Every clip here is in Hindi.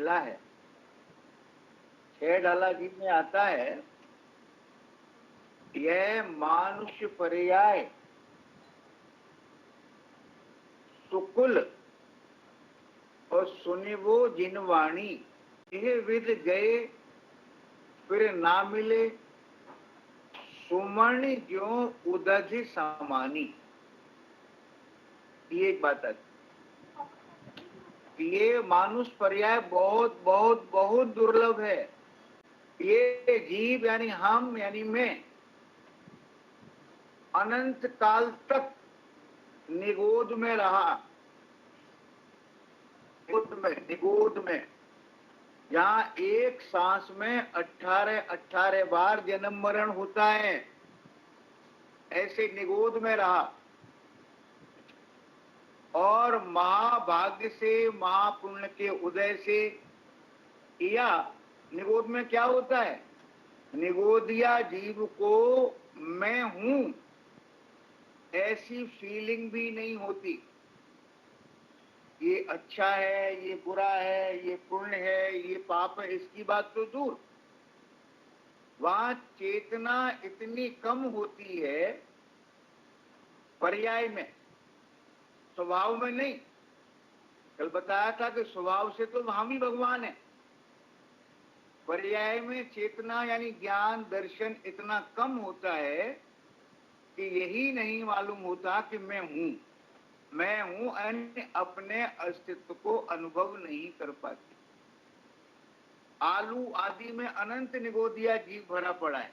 ढाला है। 6 ढाला गीत में आता है, यह मानुष पर्याय सुकुल और सुनिवो जिनवाणी, यह विद गए फिर ना मिले, सुमण ज्यों उदधि समानी। ये एक बात है, ये मानुष पर्याय बहुत बहुत बहुत दुर्लभ है। ये जीव यानी हम यानी मैं अनंत काल तक निगोद में रहा। निगोद में जहां एक सांस में 18 बार जन्म मरण होता है, ऐसे निगोद में रहा। और महाभाग्य से, महापुण्य के उदय से, या निगोद में क्या होता है, निगोदिया जीव को मैं हूं ऐसी फीलिंग भी नहीं होती। ये अच्छा है, ये बुरा है, ये पुण्य है, ये पाप है, इसकी बात तो दूर। वहां चेतना इतनी कम होती है पर्याय में, स्वभाव में नहीं। कल बताया था कि स्वभाव से तो हम ही भगवान है। पर्याय में चेतना यानी ज्ञान दर्शन इतना कम होता है कि यही नहीं मालूम होता कि मैं हूं। मैं हूं यानी अपने अस्तित्व को अनुभव नहीं कर पाती। आलू आदि में अनंत निगोदिया जीव भरा पड़ा है।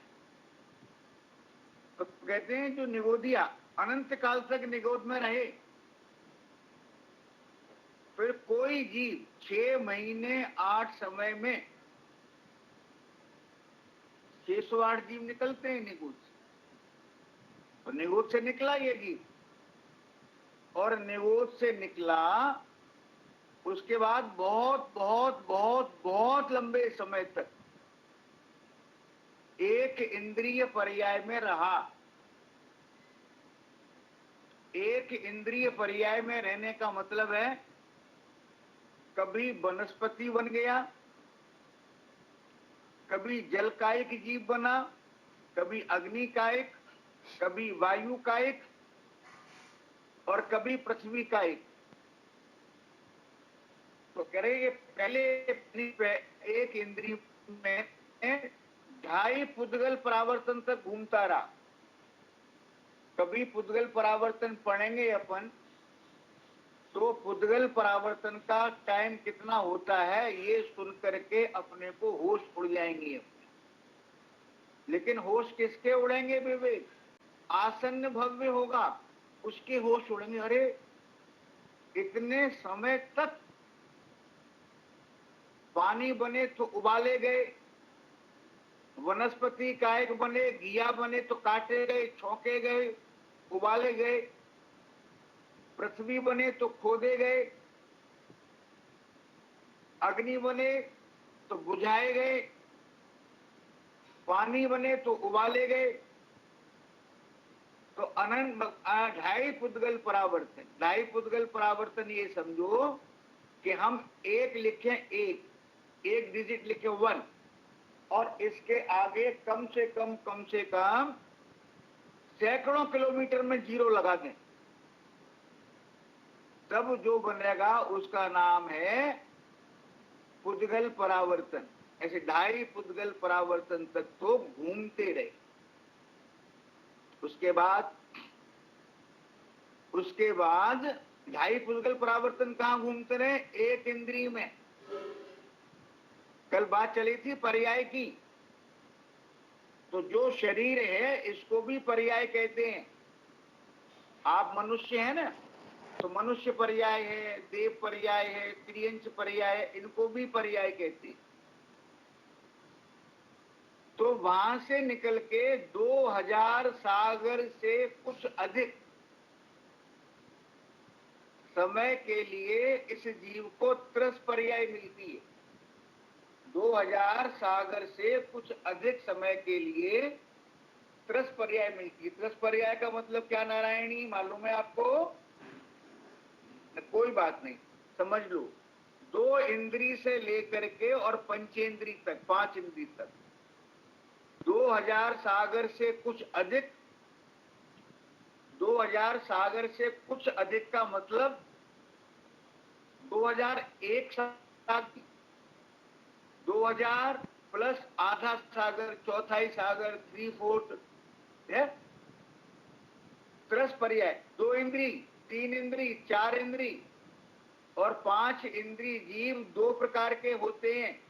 तो कहते हैं जो निगोदिया अनंत काल तक निगोद में रहे, फिर कोई जीव 6 महीने 8 समय में 608 जीव निकलते हैं निगोद से। तो निगोद से निकला ये जीव, और निगोद से निकला उसके बाद बहुत बहुत बहुत बहुत लंबे समय तक एक इंद्रिय पर्याय में रहा। एक इंद्रिय पर्याय में रहने का मतलब है, कभी वनस्पति बन गया, कभी जल कायिक जीव बना, कभी अग्नि कायिक, कभी वायु कायिक, और कभी पृथ्वी कायिक। तो कह रहे ये पहले एक इंद्रिय में 2.5 पुद्गल परावर्तन तक घूमता रहा। कभी पुद्गल परावर्तन पढ़ेंगे अपन तो पुद्गल परावर्तन का टाइम कितना होता है ये सुन करके अपने को होश उड़ जाएंगे अपने। लेकिन होश किसके उड़ेंगे विवेक? आसन्न भव्य होगा उसके होश उड़ेंगे। अरे इतने समय तक पानी बने तो उबाले गए, वनस्पति कायक बने, घिया बने तो काटे गए, छौंके गए, उबाले गए, पृथ्वी बने तो खोदे गए, अग्नि बने तो बुझाए गए, पानी बने तो उबाले गए। तो अनंत 2.5 पुद्गल परावर्तन। 2.5 पुद्गल परावर्तन ये समझो कि हम एक लिखे, एक डिजिट लिखे 1, और इसके आगे कम से कम सैकड़ों किलोमीटर में 0 लगा दें, तब जो बनेगा उसका नाम है पुद्गल परावर्तन। ऐसे 2.5 पुद्गल परावर्तन तक तो घूमते रहे। उसके बाद 2.5 पुद्गल परावर्तन कहां घूमते रहे? एक इंद्रिय में। कल बात चली थी पर्याय की। तो जो शरीर है इसको भी पर्याय कहते हैं। आप मनुष्य हैं ना, तो मनुष्य पर्याय है, देव पर्याय है, त्रियंच पर्याय है, इनको भी पर्याय कहते हैं। तो वहां से निकल के 2000 सागर से कुछ अधिक समय के लिए इस जीव को त्रस पर्याय मिलती है। 2000 सागर से कुछ अधिक समय के लिए त्रस पर्याय मिलती है। त्रस पर्याय का मतलब क्या नारायणी मालूम है आपको? कोई बात नहीं, समझ लो। दो इंद्री से लेकर के और पंचेंद्री तक, 5 इंद्री तक 2000 सागर से कुछ अधिक, 2000 सागर से कुछ अधिक का मतलब 2001 सागर, 2000 प्लस आधा सागर, चौथाई सागर, 3/4 है, त्रस पर्याय, 2 इंद्री, 3 इंद्री, 4 इंद्री और 5 इंद्री जीव 2 प्रकार के होते हैं,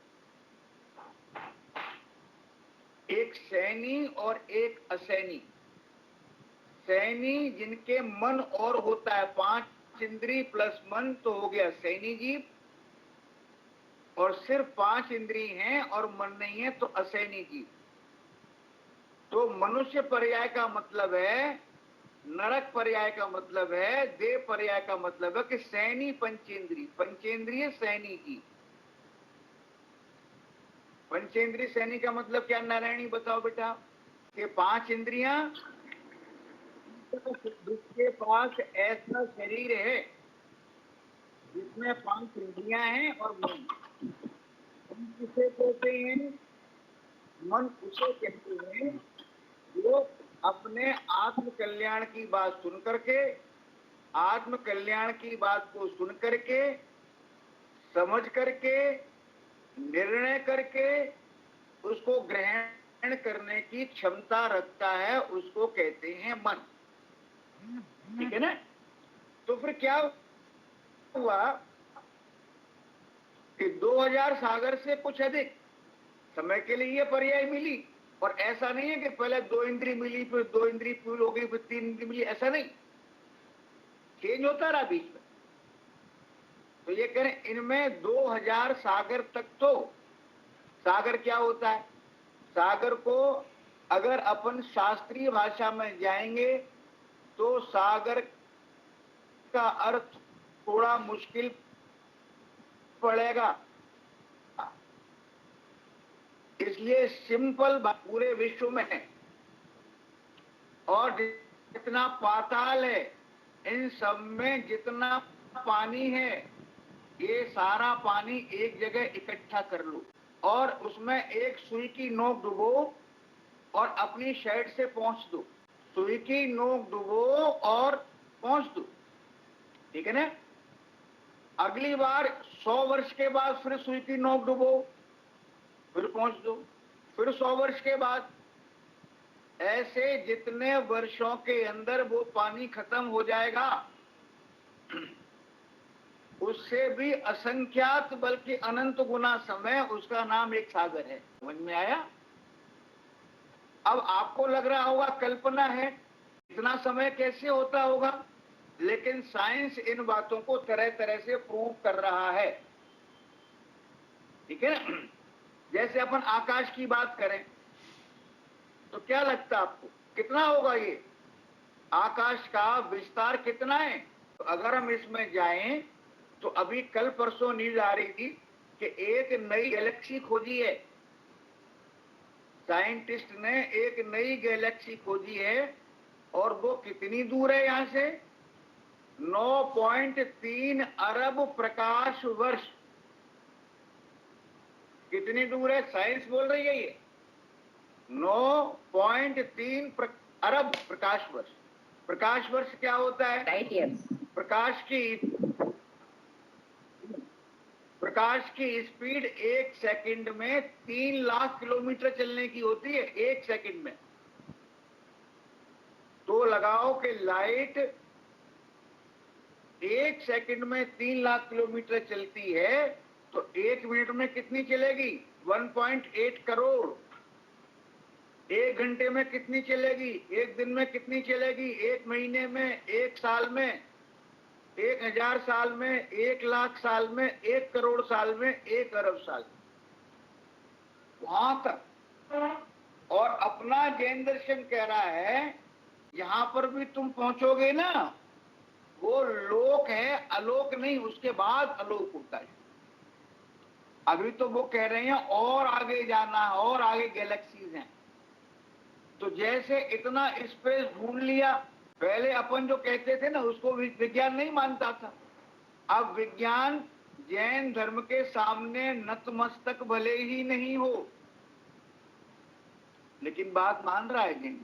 एक सैनी और एक असैनी। सैनी जिनके मन और होता है, 5 इंद्री प्लस मन तो हो गया सैनी जीव, और सिर्फ 5 इंद्री हैं और मन नहीं है तो असैनी जीव। तो मनुष्य पर्याय का मतलब है, नरक पर्याय का मतलब है, देव पर्याय का मतलब है कि सैनी पंचेंद्री, पंचेंद्रिय सैनी जीव। पंचेंद्रिय सैनी का मतलब क्या नारायणी बताओ बेटा? कि 5 इंद्रियां, जिसके पास ऐसा शरीर है जिसमें 5 इंद्रियां हैं और मन, किसे कहते हैं? मन उसे कहते हैं जो अपने आत्म कल्याण की बात सुन करके, आत्म कल्याण की बात को सुन करके, समझ करके, निर्णय करके उसको ग्रहण करने की क्षमता रखता है, उसको कहते हैं मन। ठीक है ना? तो फिर क्या हुआ कि 2000 सागर से कुछ अधिक समय के लिए ये पर्याय मिली, और ऐसा नहीं है कि पहले 2 इंद्री मिली, फिर 2 इंद्री पूरी हो गई, फिर 3 इंद्री मिली, ऐसा नहीं, चेंज होता रहा बीच में। तो ये करें इनमें 2000 सागर तक, तो सागर क्या होता है? सागर को अगर अपन शास्त्रीय भाषा में जाएंगे तो सागर का अर्थ थोड़ा मुश्किल पड़ेगा, इसलिए सिंपल पूरे विश्व में है, और जितना पाताल है इन सब में जितना पानी है, ये सारा पानी एक जगह इकट्ठा कर लो और उसमें एक सुई की नोक डुबो और अपनी शर्ट से पहुंच दो, सुई की नोक डुबो और पहुंच दो। ठीक है ना? अगली बार 100 वर्ष के बाद फिर सुई की नोक डुबो, फिर पहुंच दो, फिर 100 वर्ष के बाद, ऐसे जितने वर्षों के अंदर वो पानी खत्म हो जाएगा, उससे भी असंख्यात बल्कि अनंत गुना समय, उसका नाम एक सागर है। समझ में आया? अब आपको लग रहा होगा कल्पना है, इतना समय कैसे होता होगा, लेकिन साइंस इन बातों को तरह तरह से प्रूव कर रहा है। ठीक है ना? जैसे अपन आकाश की बात करें तो क्या लगता है आपको कितना होगा ये आकाश का विस्तार कितना है? तो अगर हम इसमें जाएं तो अभी कल परसों न्यूज आ रही थी कि एक नई गैलेक्सी खोजी है, साइंटिस्ट ने एक नई गैलेक्सी खोजी है, और वो कितनी दूर है यहां से? 9.3 अरब प्रकाश वर्ष। कितनी दूर है? साइंस बोल रही है ये 9.3 अरब प्रकाश वर्ष। प्रकाश वर्ष क्या होता है? Light years. प्रकाश की स्पीड 1 सेकंड में 3 लाख किलोमीटर चलने की होती है, 1 सेकंड में। तो लगाओ कि लाइट 1 सेकंड में 3 लाख किलोमीटर चलती है, तो 1 मिनट में कितनी चलेगी? 1.8 करोड़। 1 घंटे में कितनी चलेगी? 1 दिन में कितनी चलेगी? 1 महीने में, 1 साल में, 1000 साल में, 1 लाख साल में, 1 करोड़ साल में, 1 अरब साल में, वहां तक। और अपना जैन दर्शन कह रहा है यहां पर भी तुम पहुंचोगे ना, वो लोक है, अलोक नहीं, उसके बाद अलोक होता है। अभी तो वो कह रहे हैं और आगे जाना है, और आगे गैलेक्सीज हैं। तो जैसे इतना स्पेस ढूंढ लिया, पहले अपन जो कहते थे ना उसको विज्ञान नहीं मानता था, अब विज्ञान जैन धर्म के सामने नतमस्तक भले ही नहीं हो, लेकिन बात मान रहा है जैन।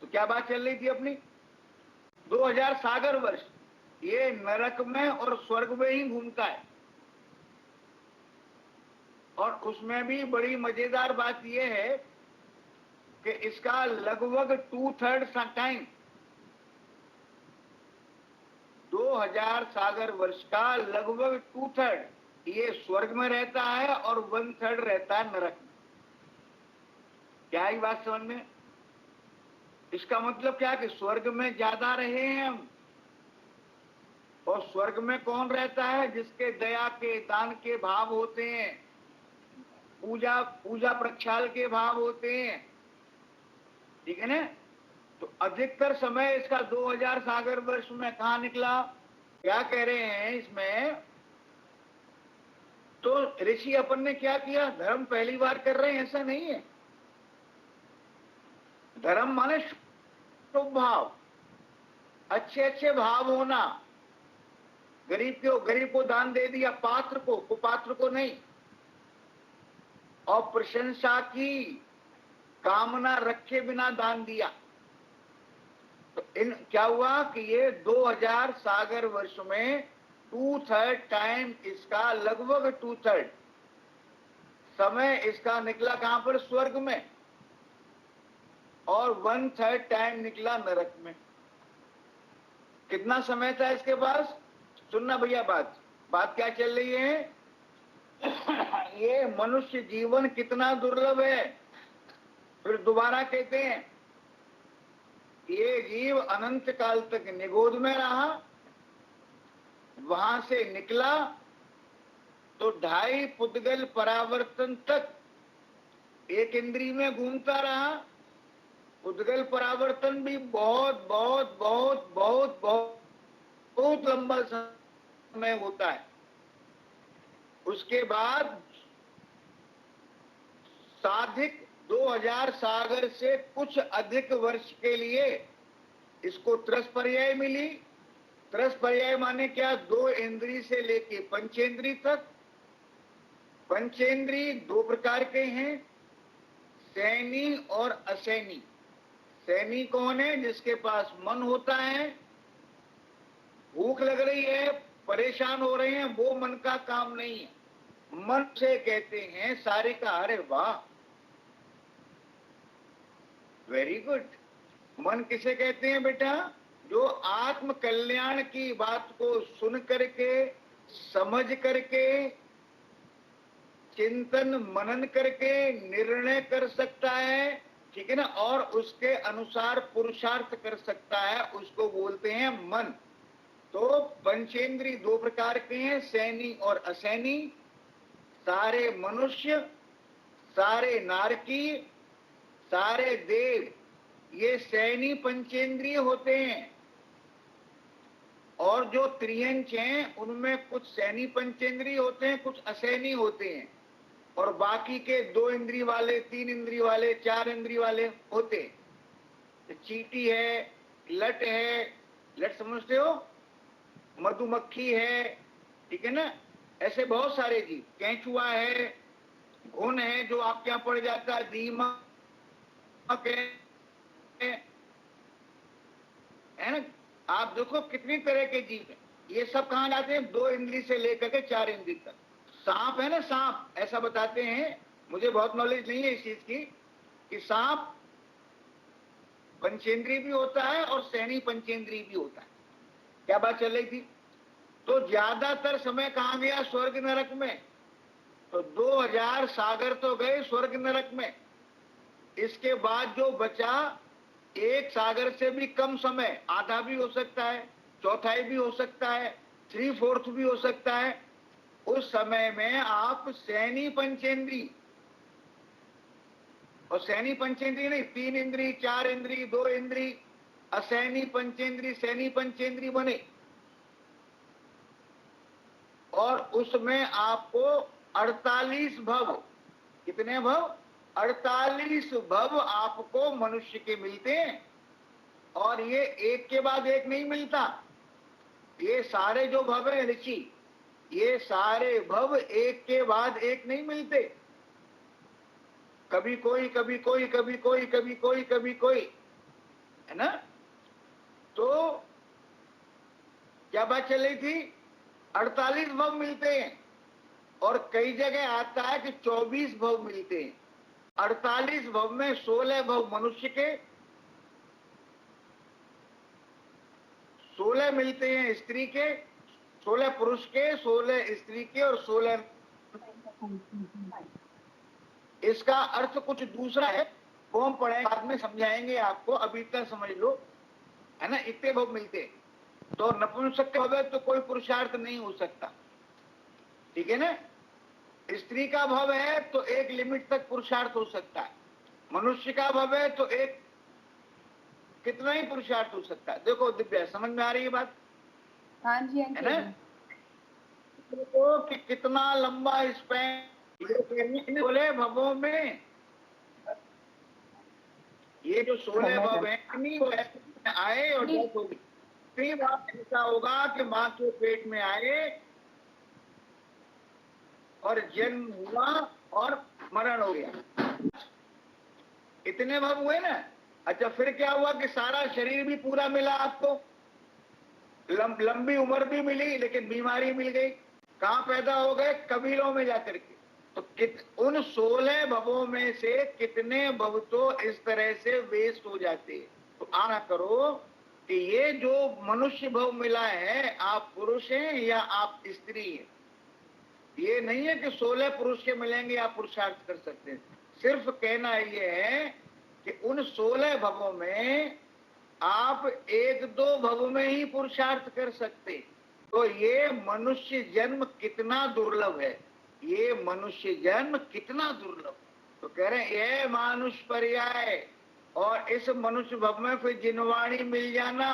तो क्या बात चल रही थी अपनी? 2000 सागर वर्ष ये नरक में और स्वर्ग में ही घूमता है। और उसमें भी बड़ी मजेदार बात यह है कि इसका लगभग 2/3 टाइम 2000 सागर वर्ष का लगभग 2/3 ये स्वर्ग में रहता है और 1/3 रहता है नरक में। क्या ही बात समझ में? इसका मतलब क्या कि स्वर्ग में ज्यादा रहे हैं हम। और स्वर्ग में कौन रहता है? जिसके दया के, दान के भाव होते हैं, पूजा पूजा प्रक्षाल के भाव होते हैं, ठीक है ना? तो अधिकतर समय इसका 2000 सागर वर्ष में कहां निकला? क्या कह रहे हैं इसमें? तो ऋषि अपन ने क्या किया? धर्म पहली बार कर रहे हैं ऐसा नहीं है। धर्म माने शुभ भाव, अच्छे अच्छे भाव होना। गरीब को दान दे दिया, पात्र को, कुपात्र को नहीं। और प्रशंसा की कामना रखे बिना दान दिया। तो इन क्या हुआ कि ये 2000 सागर वर्ष में 2/3 टाइम इसका, लगभग 2/3 समय इसका निकला कहां पर? स्वर्ग में। और 1/3 टाइम निकला नरक में। कितना समय था इसके पास? सुनना भैया, बात क्या चल रही है? ये मनुष्य जीवन कितना दुर्लभ है। फिर दोबारा कहते हैं, ये जीव अनंत काल तक निगोद में रहा, वहां से निकला तो 2.5 पुद्गल परावर्तन तक एक इंद्री में घूमता रहा। पुद्गल परावर्तन भी बहुत बहुत बहुत बहुत बहुत बहुत लंबा समय होता है। उसके बाद साधिक 2000 सागर से कुछ अधिक वर्ष के लिए इसको त्रस पर्याय मिली। त्रस पर्याय माने क्या? 2 इंद्री से लेके पंचेंद्री तक। पंचेंद्री 2 प्रकार के हैं, सैनी और असैनी। सैनी कौन है? जिसके पास मन होता है, भूख लग रही है, परेशान हो रहे हैं, वो मन का काम नहीं है। मन से कहते हैं सारे का। अरे वाह, वेरी गुड। मन किसे कहते हैं बेटा? जो आत्म कल्याण की बात को सुन करके, समझ करके, चिंतन मनन करके निर्णय कर सकता है, ठीक है ना, और उसके अनुसार पुरुषार्थ कर सकता है, उसको बोलते हैं मन। तो पंचेंद्री 2 प्रकार के हैं, सैनी और असैनी। सारे मनुष्य, सारे नारकी, सारे देव ये सैनी पंचेंद्रिय होते हैं। और जो त्रियंच हैं उनमें कुछ सैनी पंचेंद्रिय होते हैं, कुछ असैनी होते हैं। और बाकी के 2 इंद्री वाले, 3 इंद्री वाले, 4 इंद्री वाले होते हैं। तो चींटी है, लट है, लट समझते हो, मधुमक्खी है, ठीक है ना, ऐसे बहुत सारे जीव। केंचुआ है, घुन है जो आपके यहाँ पड़ जाता है, दीमक है ना। आप देखो कितनी तरह के जीव हैं। ये सब कहाँ जाते हैं? 2 इंद्री से लेकर के 4 इंद्री तक। सांप है ना, सांप, ऐसा बताते हैं, मुझे बहुत नॉलेज नहीं है इस चीज की, कि सांप पंचेंद्री भी होता है और सैनी पंचेंद्री भी होता है। क्या बात चल रही थी? तो ज्यादातर समय कहां गया? स्वर्ग नरक में। तो 2000 सागर तो गए स्वर्ग नरक में। इसके बाद जो बचा, 1 सागर से भी कम समय, आधा भी हो सकता है, चौथाई भी हो सकता है, 3/4 भी हो सकता है, उस समय में आप सैनी पंचेंद्री, और सैनी पंचेंद्री नहीं, 3 इंद्री, 4 इंद्री, 2 इंद्री, असैनी पंचेंद्री, सैनी पंचेंद्री बने। और उसमें आपको 48 भव, कितने भव? 48 भव आपको मनुष्य के मिलते हैं। और ये एक के बाद एक नहीं मिलता, ये सारे जो भव है ऋषि, ये सारे भव एक के बाद एक नहीं मिलते, कभी कोई कभी कोई कभी कोई कभी कोई कभी कोई, है ना। तो क्या बात चल रही थी, 48 भव मिलते हैं, और कई जगह आता है कि 24 भव मिलते हैं। 48 भव में 16 भव मनुष्य के, 16 मिलते हैं स्त्री के, 16 पुरुष के, 16 स्त्री के, और 16। इसका अर्थ कुछ दूसरा है, वो हम पढ़ेंगे, बाद में समझाएंगे आपको, अभी तक समझ लो, है ना। इतने भव मिलते हैं, तो नपुंसक भव है तो कोई पुरुषार्थ नहीं हो सकता, ठीक है ना। स्त्री का भव है तो एक लिमिट तक पुरुषार्थ हो सकता है, मनुष्य का भव है तो एक कितना ही पुरुषार्थ हो सकता है। देखो दिव्या, समझ में आ रही है बात? हाँ जी है ना। देखो कि कितना लंबा स्पैन 16 भवों में, ये जो 16 भव है आए और डेथ होगी, कई बार ऐसा होगा कि माँ के पेट में आए और जन्म हुआ और मरण हो गया, इतने भव हुए ना। अच्छा, फिर क्या हुआ कि सारा शरीर भी पूरा मिला आपको, लंबी उम्र भी मिली, लेकिन बीमारी मिल गई। कहां पैदा हो गए? कबीलों में जाकर के। तो उन 16 भवों में से कितने भव तो इस तरह से वेस्ट हो जाते हैं। तो आना करो कि ये जो मनुष्य भव मिला है, आप पुरुष हैं या आप स्त्री हैं। ये नहीं है कि 16 पुरुष के मिलेंगे आप पुरुषार्थ कर सकते हैं। सिर्फ कहना ये है कि उन 16 भवों में आप एक दो भव में ही पुरुषार्थ कर सकते। तो ये मनुष्य जन्म कितना दुर्लभ है, ये मनुष्य जन्म कितना दुर्लभ। तो कह रहे हैं ये मानुष पर्याय, और इस मनुष्य भव में फिर जिनवाणी मिल जाना,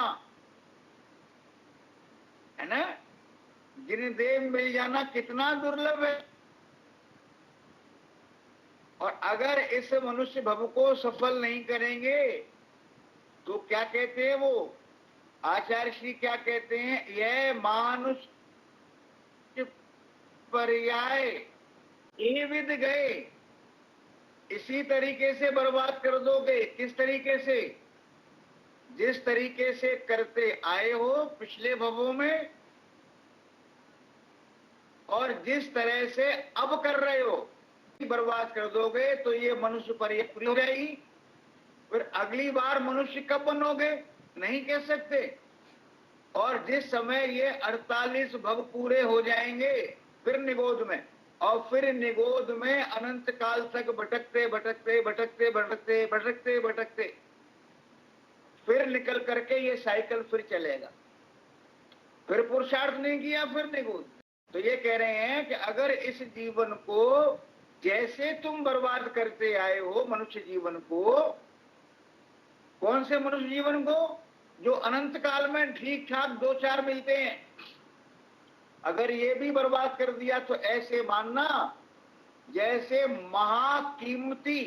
है ना, जिनदेव मिल जाना कितना दुर्लभ है। और अगर इस मनुष्य भव को सफल नहीं करेंगे तो क्या कहते हैं वो आचार्य श्री, क्या कहते हैं, यह मानुष पर्याय ये विद गए, इसी तरीके से बर्बाद कर दोगे। किस तरीके से? जिस तरीके से करते आए हो पिछले भवों में, और जिस तरह से अब कर रहे हो, बर्बाद कर दोगे तो ये मनुष्य पर्याय पूरी हो जाएगी। फिर अगली बार मनुष्य कब बनोगे नहीं कह सकते। और जिस समय ये 48 भव पूरे हो जाएंगे फिर निगोद में, और फिर निगोद में अनंत काल तक भटकते भटकते भटकते भटकते भटकते भटकते फिर निकल करके ये साइकिल फिर चलेगा। फिर पुरुषार्थ नहीं किया फिर निगोद। तो ये कह रहे हैं कि अगर इस जीवन को जैसे तुम बर्बाद करते आए हो, मनुष्य जीवन को, कौन से मनुष्य जीवन को? जो अनंत काल में ठीक ठाक दो चार मिलते हैं, अगर ये भी बर्बाद कर दिया तो ऐसे मानना जैसे महाकीमती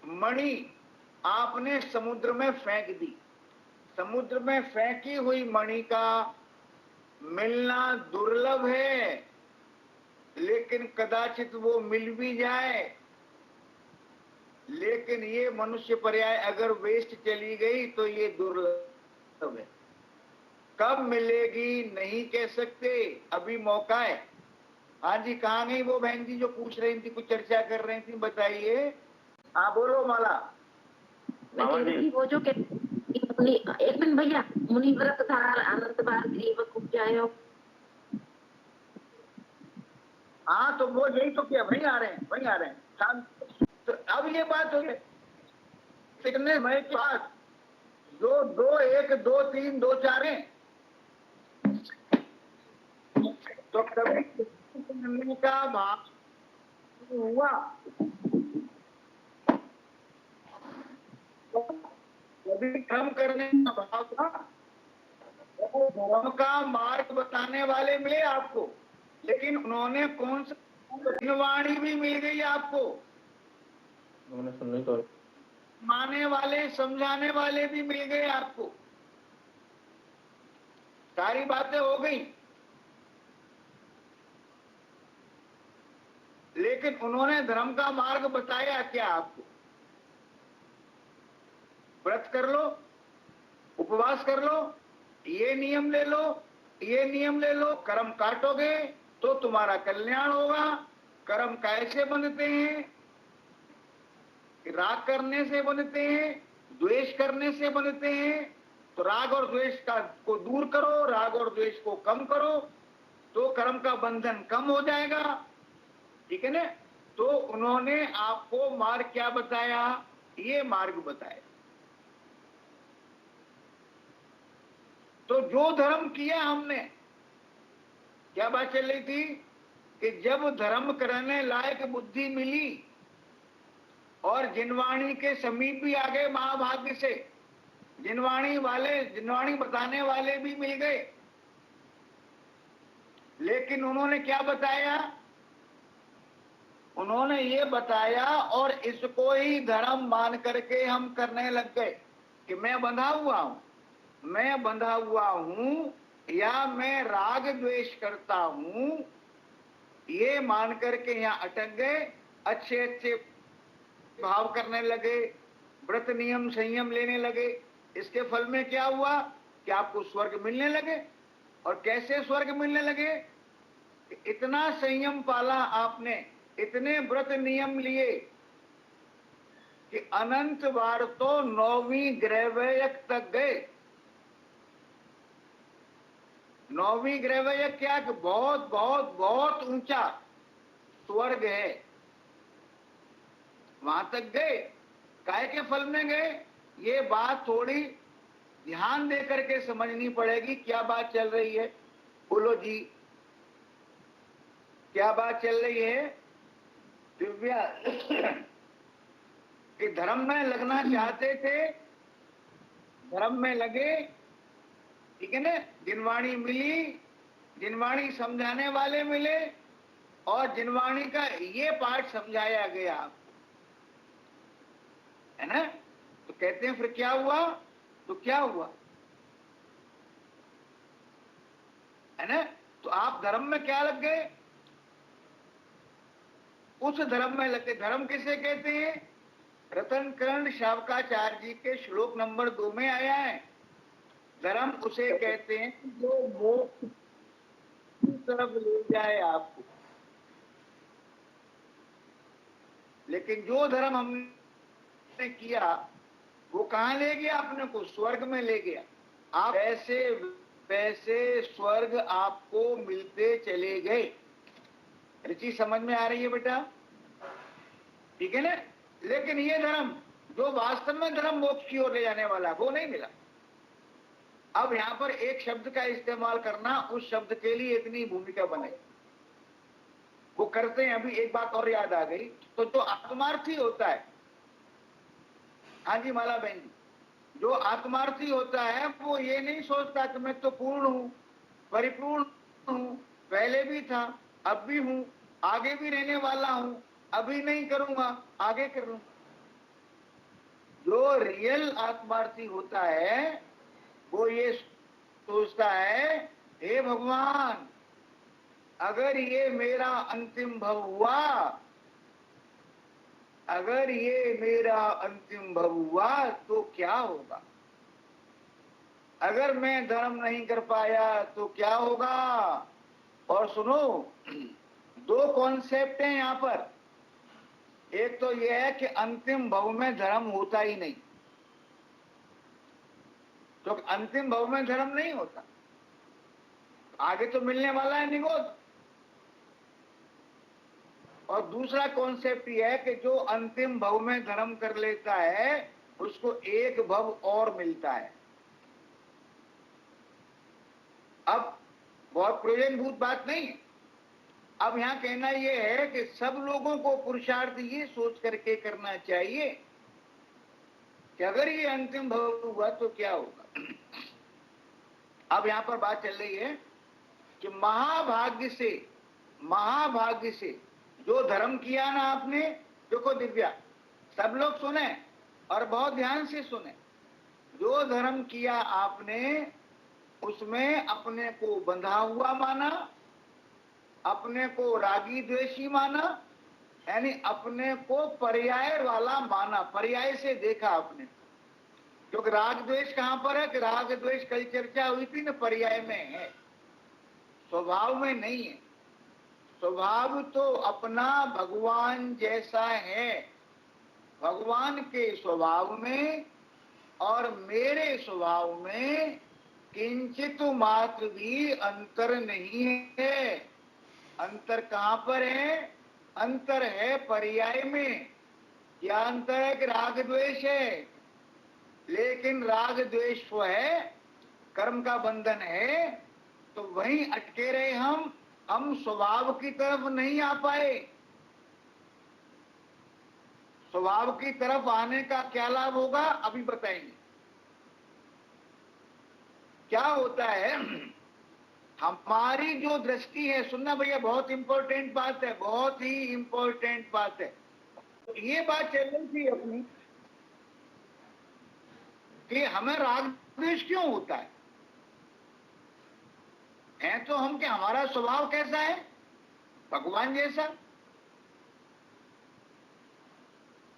मणि आपने समुद्र में फेंक दी। समुद्र में फेंकी हुई मणि का मिलना दुर्लभ है, लेकिन कदाचित वो मिल भी जाए। लेकिन ये मनुष्य पर्याय अगर वेस्ट चली गई तो ये दुर्लभ है। कब मिलेगी नहीं कह सकते, अभी मौका है। हाँ जी, कहाँ गई वो बहन जी जो पूछ रही थी, कुछ चर्चा कर रही थी, बताइए। हाँ बोलो माला। वो जो एक मिनट भैया, मुनि व्रत धार अनंत बार ग्रीव कुब्जायो। हाँ तो वो यही तो किया, वही आ रहे हैं, वही आ रहे हैं। तो अब ये बात हो गई कितने समय के बाद, जो 2 1 2 3 2 4 हैं, तो कभी का भाव हुआ, कभी कम करने का भाव था, धर्म का मार्ग बताने वाले मिले आपको, लेकिन उन्होंने कौन सा वाणी भी मिल गई आपको, उन्होंने सुनने तो माने वाले समझाने वाले भी मिल गए आपको, सारी बातें हो गई। लेकिन उन्होंने धर्म का मार्ग बताया क्या आपको? व्रत कर लो, उपवास कर लो, ये नियम ले लो, ये नियम ले लो, कर्म काटोगे तो तुम्हारा कल्याण होगा। कर्म कैसे बनते हैं? राग करने से बनते हैं, द्वेष करने से बनते हैं। तो राग और द्वेष को दूर करो, राग और द्वेष को कम करो, तो कर्म का बंधन कम हो जाएगा। ठीक है ना? तो उन्होंने आपको मार्ग क्या बताया? ये मार्ग बताया। तो जो धर्म किया हमने, क्या बात चल रही थी कि जब धर्म करने लायक बुद्धि मिली और जिनवाणी के समीप भी आ गए महाभाग्य से, जिनवाणी बताने वाले भी मिल गए, लेकिन उन्होंने क्या बताया? उन्होंने ये बताया और इसको ही धर्म मान करके हम करने लग गए कि मैं बंधा हुआ हूं, मैं बंधा हुआ हूं, या मैं राग द्वेष करता हूं, ये मान करके यहां अटक गए। अच्छे अच्छे भाव करने लगे, व्रत नियम संयम लेने लगे। इसके फल में क्या हुआ कि आपको स्वर्ग मिलने लगे। और कैसे स्वर्ग मिलने लगे? इतना संयम पाला आपने, इतने व्रत नियम लिए कि अनंत बार तो 9वीं ग्रहवयक तक गए। 9वीं ग्रहवयक क्या कि बहुत बहुत बहुत ऊंचा स्वर्ग है, वहां तक गए। काय के फल में गए? ये बात थोड़ी ध्यान दे करके समझनी पड़ेगी। क्या बात चल रही है? बोलो जी, क्या बात चल रही है? दिव्या कि धर्म में लगना चाहते थे, धर्म में लगे, ठीक है ना? जिनवाणी मिली, जिनवाणी समझाने वाले मिले, और जिनवाणी का ये पाठ समझाया गया, है ना? तो कहते हैं फिर क्या हुआ? तो क्या हुआ, है ना? तो आप धर्म में क्या लग गए? उस धर्म में लग गए। धर्म किसे कहते हैं? रतन कर्ण शावकाचार्य जी के श्लोक नंबर 2 में आया है। धर्म उसे कहते हैं जो मोक्ष की तरफ ले जाए आपको। लेकिन जो धर्म हमने किया वो कहां ले गया? अपने को स्वर्ग में ले गया। आप ऐसे वैसे स्वर्ग आपको मिलते चले गए। रुचि समझ में आ रही है बेटा? ठीक है ना? लेकिन ये धर्म जो वास्तव में धर्म मोक्ष की ओर ले जाने वाला, वो नहीं मिला। अब यहां पर एक शब्द का इस्तेमाल करना, उस शब्द के लिए इतनी भूमिका बने, वो करते हैं। अभी एक बात और याद आ गई। तो जो आत्मार्थी होता है, हाँ जी माला बहन जी, जो आत्मार्थी होता है वो ये नहीं सोचता कि मैं तो पूर्ण हूं, परिपूर्ण हूं, पहले भी था, अब भी हूं, आगे भी रहने वाला हूं, अभी नहीं करूंगा, आगे कर लूंगा। जो रियल आत्मार्थी होता है वो ये सोचता है, हे भगवान, अगर ये मेरा अंतिम भव हुआ, अगर ये मेरा अंतिम भव हुआ तो क्या होगा? अगर मैं धर्म नहीं कर पाया तो क्या होगा? और सुनो, 2 कॉन्सेप्ट हैं यहां पर। एक तो यह है कि अंतिम भव में धर्म होता ही नहीं, तो अंतिम भव में धर्म नहीं होता, आगे तो मिलने वाला है निगोद। और दूसरा कॉन्सेप्ट यह है कि जो अंतिम भव में धर्म कर लेता है उसको एक भव और मिलता है। अब बहुत प्रयोजनभूत बात नहीं है। अब यहां कहना यह है कि सब लोगों को पुरुषार्थ ये सोच करके करना चाहिए कि अगर ये अंतिम भव हुआ तो क्या होगा। अब यहां पर बात चल रही है कि महाभाग्य से जो धर्म किया ना आपने, देखो दिव्या, सब लोग सुने और बहुत ध्यान से सुने। जो धर्म किया आपने उसमें अपने को बंधा हुआ माना, अपने को रागी द्वेषी माना, यानी अपने को पर्याय वाला माना, पर्याय से देखा आपने। क्योंकि राग द्वेष कहां पर है कि राग द्वेष कल चर्चा हुई थी ना, पर्याय में है, स्वभाव में नहीं है। स्वभाव तो अपना भगवान जैसा है, भगवान के स्वभाव में और मेरे स्वभाव में किंचित मात्र भी अंतर नहीं है। अंतर कहां पर है? अंतर है पर्याय में। क्या अंतर है कि राग द्वेष है, लेकिन राग द्वेष वो है, कर्म का बंधन है, तो वहीं अटके रहे हम स्वभाव की तरफ नहीं आ पाए। स्वभाव की तरफ आने का क्या लाभ होगा अभी बताएंगे। क्या होता है, हमारी जो दृष्टि है, सुनना भैया बहुत इंपॉर्टेंट बात है, बहुत ही इंपॉर्टेंट बात है। ये बात चल रही थी अपनी कि हमें राग द्वेष क्यों होता है तो हम क्या, हमारा स्वभाव कैसा है? भगवान जैसा।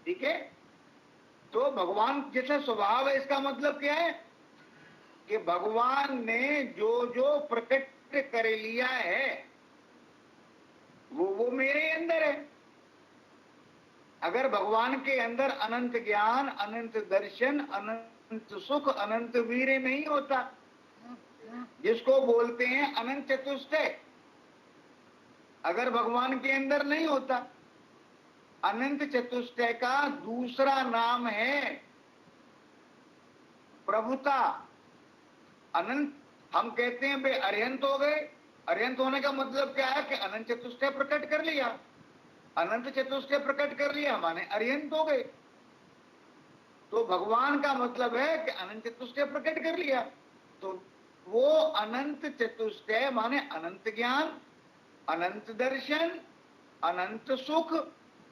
ठीक है, तो भगवान जैसा स्वभाव है, इसका मतलब क्या है कि भगवान ने जो जो प्रकट कर लिया है वो मेरे अंदर है। अगर भगवान के अंदर अनंत ज्ञान, अनंत दर्शन, अनंत सुख, अनंत वीर्य नहीं होता, जिसको बोलते हैं अनंत चतुष्टय, अगर भगवान के अंदर नहीं होता, अनंत चतुष्टय का दूसरा नाम है प्रभुता। अनंत, हम कहते हैं बे अरिहंत हो गए। अरिहंत होने का मतलब क्या है कि अनंत चतुष्टय प्रकट कर लिया। अनंत चतुष्टय प्रकट कर लिया माने अरिहंत हो गए। तो भगवान का मतलब है कि अनंत चतुष्टय प्रकट कर लिया, तो वो अनंत चतुष्टय माने अनंत ज्ञान, अनंत दर्शन, अनंत सुख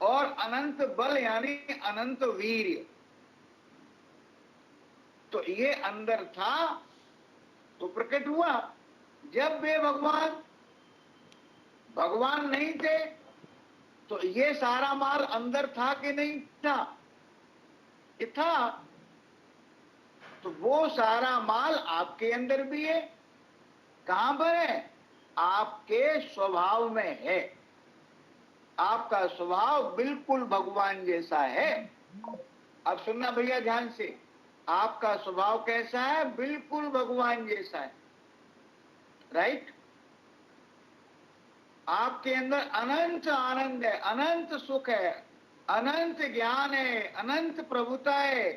और अनंत बल यानी अनंत वीर्य। तो ये अंदर था तो प्रकट हुआ। जब वे भगवान नहीं थे तो ये सारा माल अंदर था कि नहीं था? ये था। तो वो सारा माल आपके अंदर भी है। कहां पर है? आपके स्वभाव में है। आपका स्वभाव बिल्कुल भगवान जैसा है। अब सुनना भैया ध्यान से, आपका स्वभाव कैसा है? बिल्कुल भगवान जैसा है। राइट? आपके अंदर अनंत आनंद है, अनंत सुख है, अनंत ज्ञान है, अनंत प्रभुता है,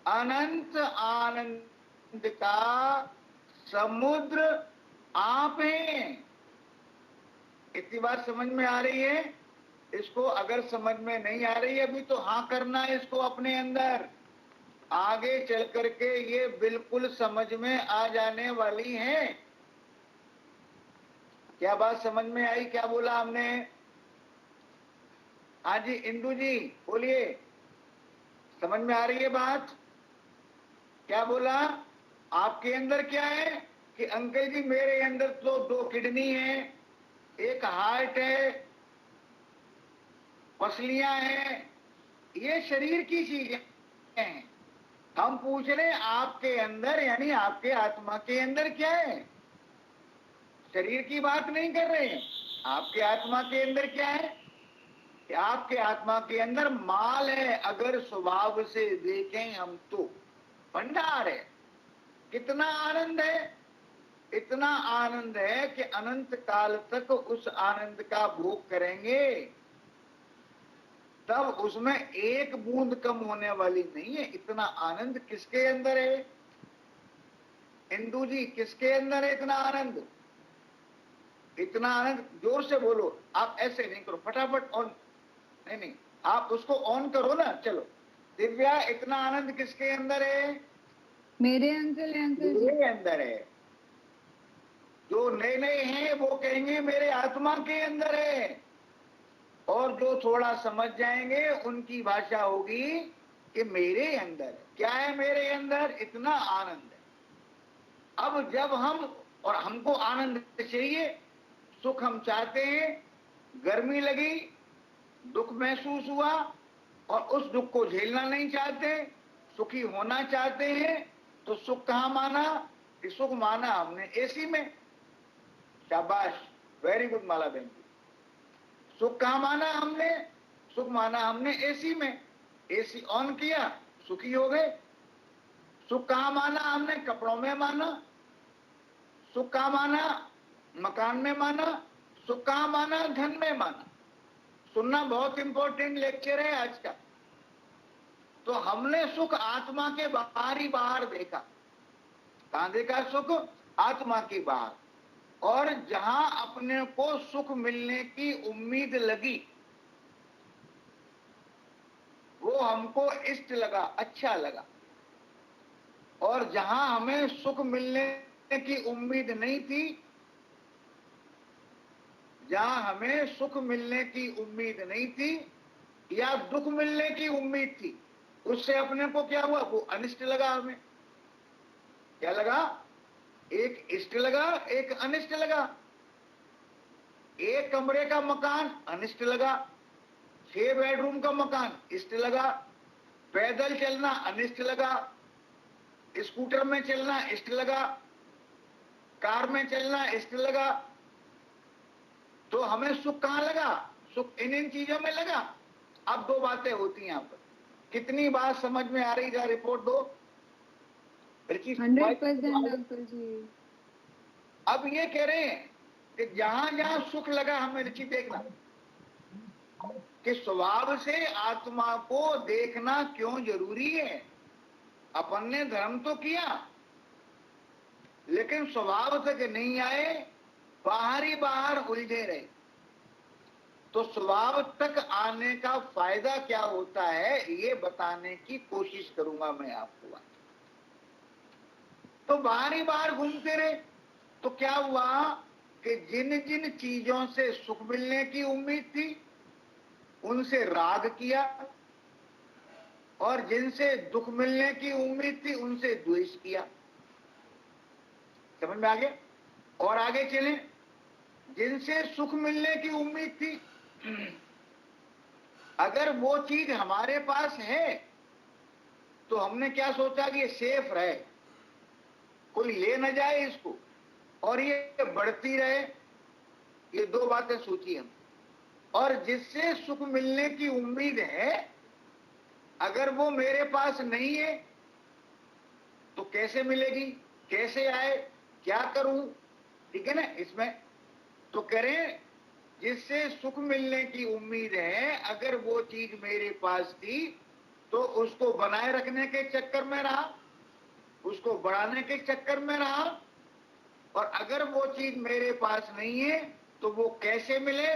अनंत आनंद का समुद्र आप हैं। इतनी बात समझ में आ रही है? इसको अगर समझ में नहीं आ रही है अभी तो हाँ करना है इसको अपने अंदर। आगे चल करके ये बिल्कुल समझ में आ जाने वाली है। क्या बात समझ में आई? क्या बोला हमने? हाँ जी इंदू जी बोलिए, समझ में आ रही है बात? क्या बोला? आपके अंदर क्या है कि अंकल जी मेरे अंदर तो 2 किडनी है, एक हार्ट है, पसलियां हैं, ये शरीर की चीजें हैं। हम पूछ रहे आपके अंदर यानी आपके आत्मा के अंदर क्या है? शरीर की बात नहीं कर रहे हैं। आपके आत्मा के अंदर क्या है? कि आपके आत्मा के अंदर माल है। अगर स्वभाव से देखें हम तो भंडार है। कितना आनंद है! इतना आनंद है कि अनंत काल तक उस आनंद का भोग करेंगे तब उसमें एक बूंद कम होने वाली नहीं है। इतना आनंद किसके अंदर है? इंदू जी किसके अंदर है इतना आनंद? इतना आनंद जोर से बोलो। आप ऐसे नहीं करो, फटाफट ऑन नहीं, आप उसको ऑन करो ना। चलो दिव्या, इतना आनंद किसके अंदर है? मेरे अंकल है अंकल जी। मेरे अंदर है। जो नए नए हैं वो कहेंगे मेरे आत्मा के अंदर है, और जो थोड़ा समझ जाएंगे उनकी भाषा होगी कि मेरे अंदर है। क्या है मेरे अंदर? इतना आनंद है। अब जब हम, और हमको आनंद चाहिए, सुख हम चाहते हैं, गर्मी लगी दुख महसूस हुआ और उस दुख को झेलना नहीं चाहते, सुखी होना चाहते हैं, तो सुख कहां माना? कि सुख माना हमने एसी में। शाबाश, वेरी गुड माला बहन जी। सुख कहां माना हमने? सुख माना हमने एसी में। एसी ऑन किया, सुखी हो गए। सुख कहां माना हमने? कपड़ों में माना। सुख कहां माना? मकान में माना। सुख कहां माना? धन में माना। सुनना, बहुत इंपॉर्टेंट लेक्चर है आज का। तो हमने सुख आत्मा के बाहर ही बाहर देखा। कहां देखा सुख? आत्मा के बाहर। और जहां अपने को सुख मिलने की उम्मीद लगी, वो हमको इष्ट लगा, अच्छा लगा। और जहां हमें सुख मिलने की उम्मीद नहीं थी, जहां हमें सुख मिलने की उम्मीद नहीं थी या दुख मिलने की उम्मीद थी, उससे अपने को क्या हुआ? वो अनिष्ट लगा। हमें क्या लगा? एक इष्ट लगा, एक अनिष्ट लगा। एक कमरे का मकान अनिष्ट लगा, 6 बेडरूम का मकान इष्ट लगा। पैदल चलना अनिष्ट लगा, स्कूटर में चलना इष्ट लगा, कार में चलना इष्ट लगा। तो हमें सुख कहां लगा? सुख इन चीजों में लगा। अब दो बातें होती हैं यहाँ पर। कितनी बात समझ में आ रही है? रिपोर्ट दो। 100% अंकल जी। अब ये कह रहे हैं कि जहां जहां सुख लगा हमें, रुचि देखना कि स्वभाव से आत्मा को देखना क्यों जरूरी है। अपन ने धर्म तो किया, लेकिन स्वभाव तक नहीं आए, बाहर ही बाहर उलझे रहे। तो स्वभाव तक आने का फायदा क्या होता है, ये बताने की कोशिश करूंगा मैं आपको। तो बाहर ही बाहर घूमते रहे, तो क्या हुआ कि जिन जिन चीजों से सुख मिलने की उम्मीद थी, उनसे राग किया, और जिनसे दुख मिलने की उम्मीद थी, उनसे द्वेष किया। समझ में आ गया? और आगे चलें। जिनसे सुख मिलने की उम्मीद थी, अगर वो चीज हमारे पास है, तो हमने क्या सोचा कि ये सेफ रहे, कोई ले न जाए इसको, और ये बढ़ती रहे। ये दो बातें सोची हम। और जिससे सुख मिलने की उम्मीद है, अगर वो मेरे पास नहीं है, तो कैसे मिलेगी, कैसे आए, क्या करूं? ठीक है ना? इसमें तो करें, जिससे सुख मिलने की उम्मीद है, अगर वो चीज मेरे पास थी, तो उसको बनाए रखने के चक्कर में रहा, उसको बढ़ाने के चक्कर में रहा। और अगर वो चीज मेरे पास नहीं है, तो वो कैसे मिले,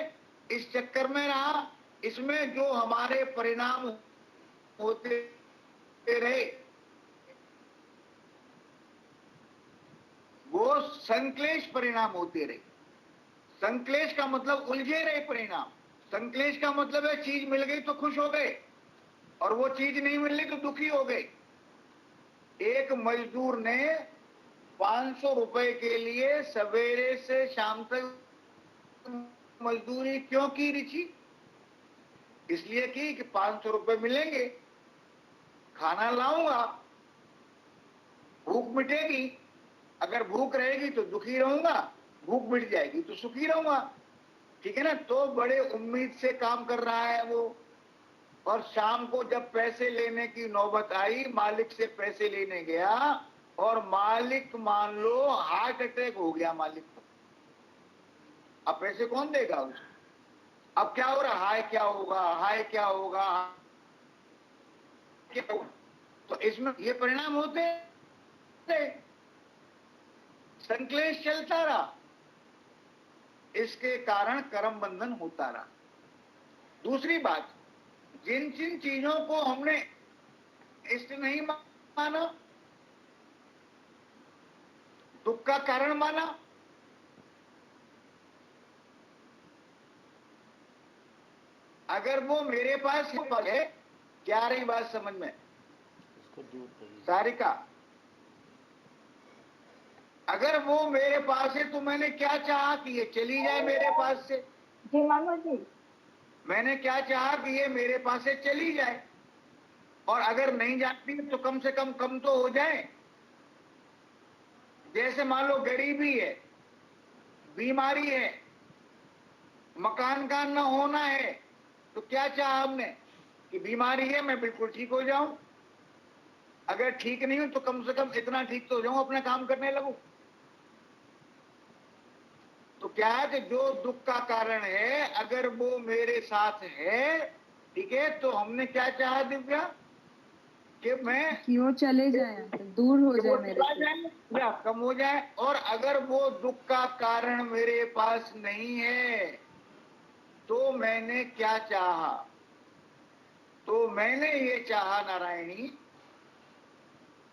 इस चक्कर में रहा। इसमें जो हमारे परिणाम होते रहे, वो संक्लेश परिणाम होते रहे। संक्लेश का मतलब उलझे रहे परिणाम। संक्लेश का मतलब है चीज मिल गई तो खुश हो गए, और वो चीज नहीं मिलनी तो दुखी हो गए। एक मजदूर ने 500 रुपए के लिए सवेरे से शाम तक मजदूरी क्यों की रिची? इसलिए की कि 500 रुपए मिलेंगे, खाना लाऊंगा, भूख मिटेगी। अगर भूख रहेगी तो दुखी रहूंगा, भूख मिट जाएगी तो सुखी रहूंगा। ठीक है ना? तो बड़े उम्मीद से काम कर रहा है वो। और शाम को जब पैसे लेने की नौबत आई, मालिक से पैसे लेने गया, और मालिक मान लो हार्ट अटैक हो गया मालिक को। अब पैसे कौन देगा उसको? अब क्या हो रहा? हाय क्या होगा, हाय क्या होगा, क्या होगा? तो इसमें ये परिणाम होते हैं। संक्लेश चलता रहा, इसके कारण कर्म बंधन होता रहा। दूसरी बात, जिन जिन चीजों को हमने इष्ट नहीं माना, दुख का कारण माना, अगर वो मेरे पास है, क्या रही बात समझ में? सारिका, अगर वो मेरे पास है तो मैंने क्या चाहा कि ये चली जाए मेरे पास से। जी मामा जी। मैंने क्या चाहा कि ये मेरे पास से चली जाए, और अगर नहीं जाती तो कम से कम तो हो जाए। जैसे मान लो गरीबी है, बीमारी है, मकान का न होना है, तो क्या चाहा हमने कि बीमारी है, मैं बिल्कुल ठीक हो जाऊं, अगर ठीक नहीं हूं तो कम से कम इतना ठीक तो हो जाऊं, अपना काम करने लगूं। तो क्या है कि जो दुख का कारण है अगर वो मेरे साथ है, ठीक है, तो हमने क्या चाहा दिव्या कि मैं कि वो चले जाए अंकल, दूर हो कि जाए वो मेरे चला से। जाए या कम हो जाए। और अगर वो दुख का कारण मेरे पास नहीं है तो मैंने क्या चाहा, तो मैंने ये चाहा नारायणी,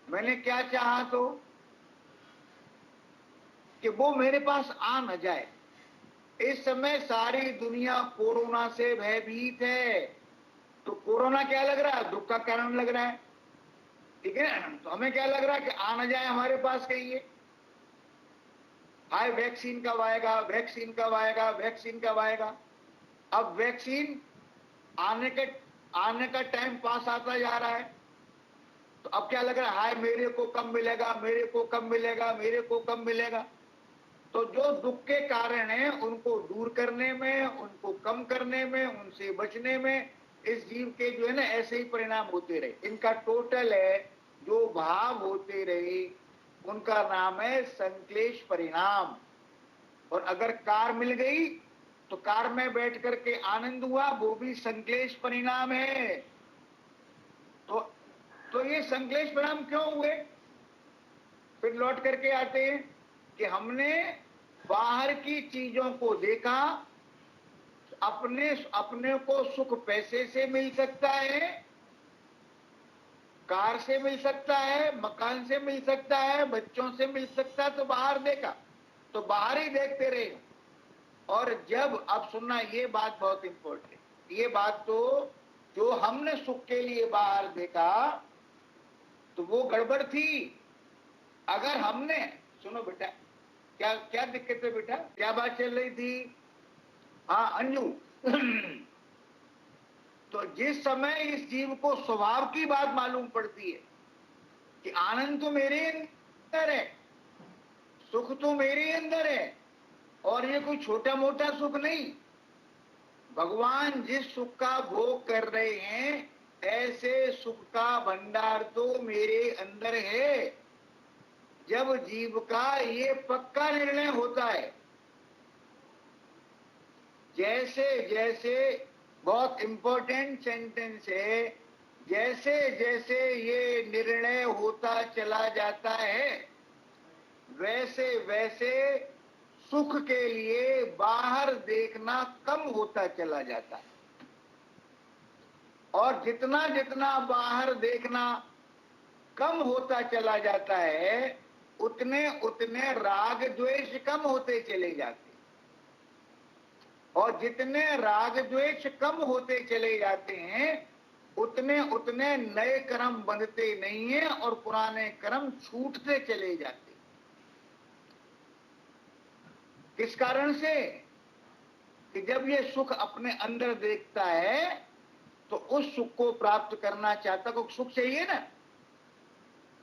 मैंने क्या चाहा तो कि वो मेरे पास आ न जाए। इस समय सारी दुनिया कोरोना से भयभीत है, तो कोरोना क्या लग रहा है, दुख का कारण लग रहा है, ठीक है। तो हमें क्या लग रहा है कि आ न जाए हमारे पास कहीं ये, हाय वैक्सीन कब आएगा, वैक्सीन कब आएगा, वैक्सीन कब आएगा। अब वैक्सीन आने का टाइम पास आता जा रहा है, तो अब क्या लग रहा है, हाय मेरे को कब मिलेगा, मेरे को कब मिलेगा, मेरे को कब मिलेगा। तो जो दुख के कारण है उनको दूर करने में, उनको कम करने में, उनसे बचने में इस जीव के जो है ना ऐसे ही परिणाम होते रहे। इनका टोटल है जो भाव होते रहे उनका नाम है संक्लेश परिणाम। और अगर कार मिल गई तो कार में बैठ करके आनंद हुआ, वो भी संक्लेश परिणाम है। तो ये संक्लेश परिणाम क्यों हुए, फिर लौट करके आते हैं कि हमने बाहर की चीजों को देखा, अपने अपने को सुख पैसे से मिल सकता है, कार से मिल सकता है, मकान से मिल सकता है, बच्चों से मिल सकता है, तो बाहर देखा, तो बाहर ही देखते रहे। और जब, अब सुनना, ये बात बहुत इंपॉर्टेंट, ये बात तो जो हमने सुख के लिए बाहर देखा तो वो गड़बड़ थी। अगर हमने, सुनो बेटा, क्या क्या दिक्कत है बेटा, क्या बात चल रही थी, हाँ अंजू। तो जिस समय इस जीव को स्वभाव की बात मालूम पड़ती है कि आनंद तो मेरे अंदर है, सुख तो मेरे अंदर है, और ये कोई छोटा मोटा सुख नहीं, भगवान जिस सुख का भोग कर रहे हैं ऐसे सुख का भंडार तो मेरे अंदर है। जब जीव का ये पक्का निर्णय होता है, जैसे जैसे, बहुत इंपॉर्टेंट सेंटेंस है, जैसे जैसे ये निर्णय होता चला जाता है वैसे वैसे सुख के लिए बाहर देखना कम होता चला जाता है। और जितना जितना बाहर देखना कम होता चला जाता है उतने उतने राग द्वेष कम होते चले जाते, और जितने राग द्वेष कम होते चले जाते हैं उतने उतने नए कर्म बंधते नहीं है और पुराने कर्म छूटते चले जाते। किस कारण से, कि जब ये सुख अपने अंदर देखता है तो उस सुख को प्राप्त करना चाहता, को सुख चाहिए ना।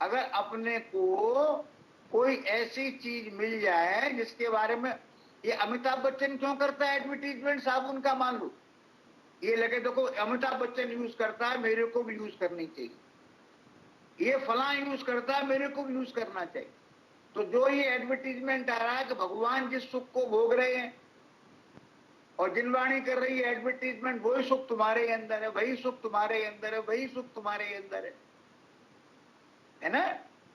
अगर अपने को कोई ऐसी चीज मिल जाए जिसके बारे में, ये अमिताभ बच्चन क्यों करता है एडवर्टीजमेंट साबुन का, मान लो ये लगे देखो अमिताभ बच्चन यूज करता है, मेरे को भी यूज करनी चाहिए, ये फला यूज करता है, मेरे को भी यूज करना चाहिए। तो जो ये एडवर्टीजमेंट आ रहा है कि भगवान जिस सुख को भोग रहे हैं और जिनवाणी कर रही है एडवर्टीजमेंट, वही सुख तुम्हारे अंदर है, वही सुख तुम्हारे अंदर है, वही सुख तुम्हारे अंदर है ना।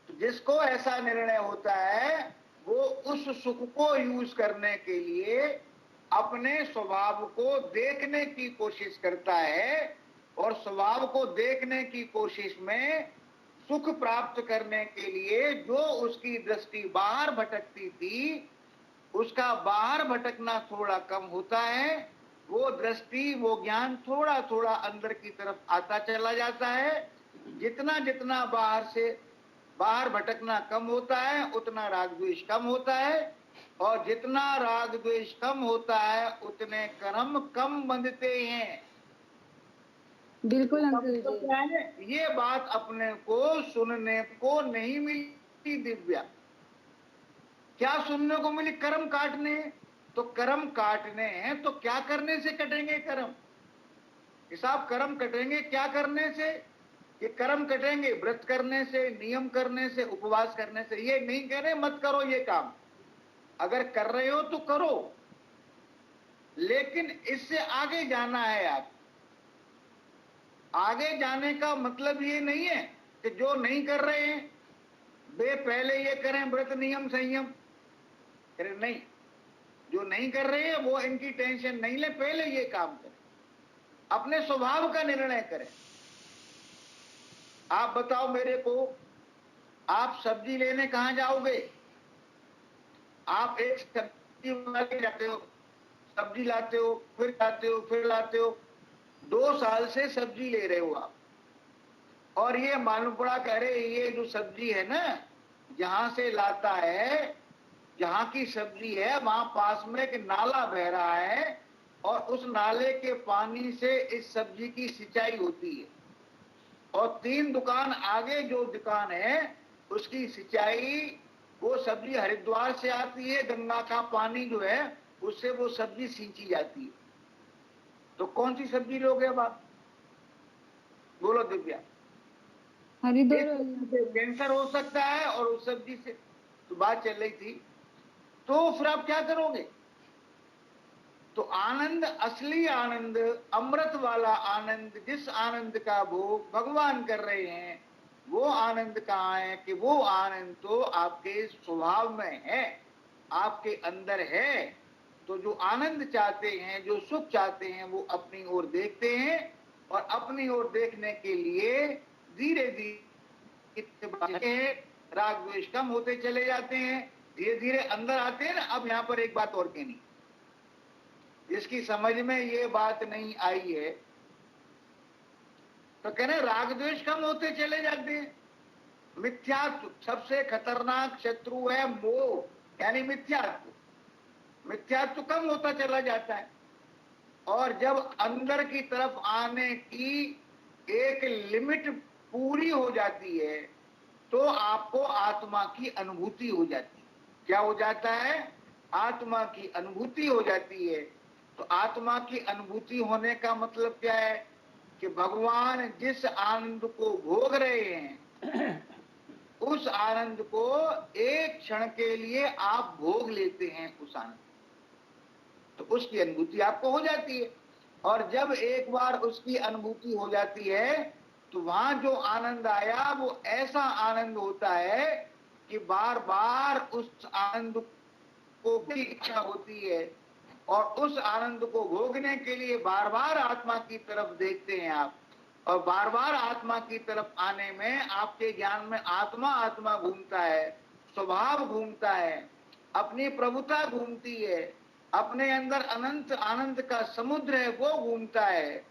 तो जिसको ऐसा निर्णय होता है वो उस सुख को यूज करने के लिए अपने स्वभाव को देखने की कोशिश करता है, और स्वभाव को देखने की कोशिश में सुख प्राप्त करने के लिए जो उसकी दृष्टि बाहर भटकती थी उसका बाहर भटकना थोड़ा कम होता है, वो दृष्टि, वो ज्ञान थोड़ा थोड़ा अंदर की तरफ आता चला जाता है। जितना जितना बाहर भटकना कम होता है उतना राग द्वेष कम होता है, और जितना राग द्वेष कम होता है उतने कर्म कम बंधते हैं। बिल्कुल अंकल तो जी। क्या है, ये बात अपने को सुनने को नहीं मिली दिव्या। क्या सुनने को मिली? कर्म काटने। तो कर्म काटने हैं तो क्या करने से कटेंगे कर्म? हिसाब कर्म कटेंगे क्या करने से? ये कर्म कटेंगे व्रत करने से, नियम करने से, उपवास करने से। ये नहीं कह रहे मत करो ये काम, अगर कर रहे हो तो करो, लेकिन इससे आगे जाना है। आप आगे जाने का मतलब ये नहीं है कि जो नहीं कर रहे हैं वे पहले ये करें व्रत नियम संयम करें, नहीं। जो नहीं कर रहे हैं वो इनकी टेंशन नहीं ले, पहले ये काम करें, अपने स्वभाव का निर्णय करें। आप बताओ मेरे को, आप सब्जी लेने कहां जाओगे? आप एक सब्जी वाले जाते हो, सब्जी लाते हो, फिर जाते हो, फिर लाते हो, 2 साल से सब्जी ले रहे हो आप, और ये मालूम पड़ा कह रहे ये जो सब्जी है ना, जहां से लाता है, जहां की सब्जी है वहां पास में एक नाला बह रहा है, और उस नाले के पानी से इस सब्जी की सिंचाई होती है, और 3 दुकान आगे जो दुकान है उसकी सिंचाई, वो सब्जी हरिद्वार से आती है, गंगा का पानी जो है उससे वो सब्जी सींची जाती है। तो कौन सी सब्जी लोगे अब आप? बोलो दिव्या। हरिद्वार एक वाली सब्जी से अंकल। कैंसर हो सकता है और उस सब्जी से तो बात चल रही थी। तो फिर आप क्या करोगे? तो आनंद, असली आनंद, अमृत वाला आनंद, जिस आनंद का भोग भगवान कर रहे हैं, वो आनंद कहाँ है? कि वो आनंद तो आपके स्वभाव में है, आपके अंदर है। तो जो आनंद चाहते हैं, जो सुख चाहते हैं, वो अपनी ओर देखते हैं, और अपनी ओर देखने के लिए धीरे धीरे राग द्वेष कम होते चले जाते हैं, धीरे धीरे अंदर आते हैं ना। अब यहाँ पर एक बात और कहनी, जिसकी समझ में ये बात नहीं आई है, तो कहने राग द्वेष कम होते चले जाते हैं। मिथ्यात्व सबसे खतरनाक शत्रु है, मोह यानी मिथ्यात्व। मिथ्यात्व कम होता चला जाता है, और जब अंदर की तरफ आने की एक लिमिट पूरी हो जाती है तो आपको आत्मा की अनुभूति हो जाती है। क्या हो जाता है? आत्मा की अनुभूति हो जाती है। तो आत्मा की अनुभूति होने का मतलब क्या है? कि भगवान जिस आनंद को भोग रहे हैं उस आनंद को एक क्षण के लिए आप भोग लेते हैं, उस आनंद, तो उसकी अनुभूति आपको हो जाती है। और जब एक बार उसकी अनुभूति हो जाती है तो वहां जो आनंद आया वो ऐसा आनंद होता है कि बार बार उस आनंद को भी इच्छा होती है, और उस आनंद को भोगने के लिए बार बार आत्मा की तरफ देखते हैं आप, और बार बार आत्मा की तरफ आने में आपके ज्ञान में आत्मा आत्मा घूमता है, स्वभाव घूमता है, अपनी प्रभुता घूमती है, अपने अंदर अनंत आनंद का समुद्र है वो घूमता है।